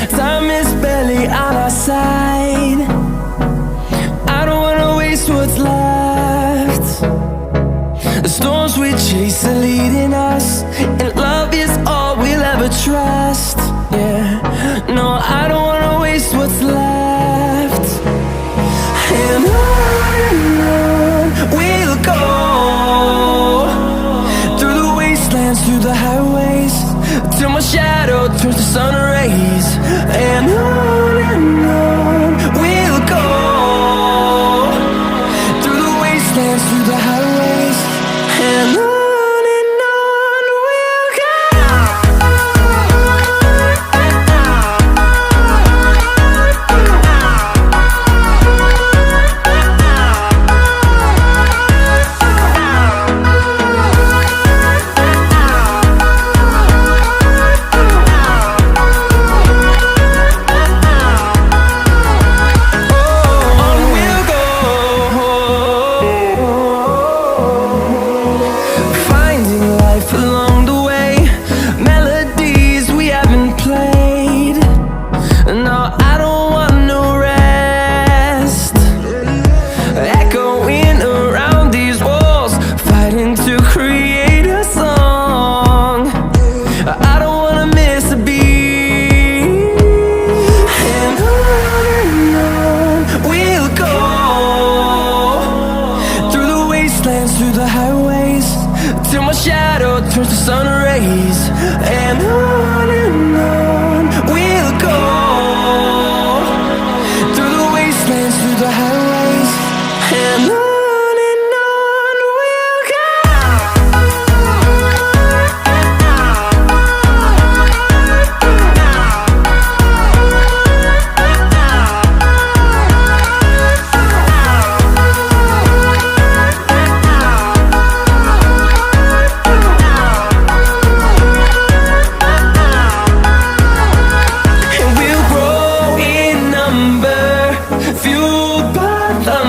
Time is barely on our side. I don't wanna waste what's left. The storms we chase are leading us, and love is all we'll ever trust. Yeah, no, I don't wanna waste what's left. And on we'll go, through the wastelands, through the highways, till my shadow turns to sun rays. And on we'll go, through the wastelands, through the highways, and on we'll go. Through the highways, till my shadow turns to sun rays. And on we'll go, through the wastelands, through the highways, and on.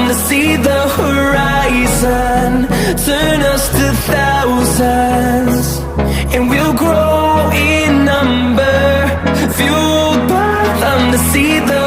To see the horizon turn us to thousands, and we'll grow in number, fueled by them to see the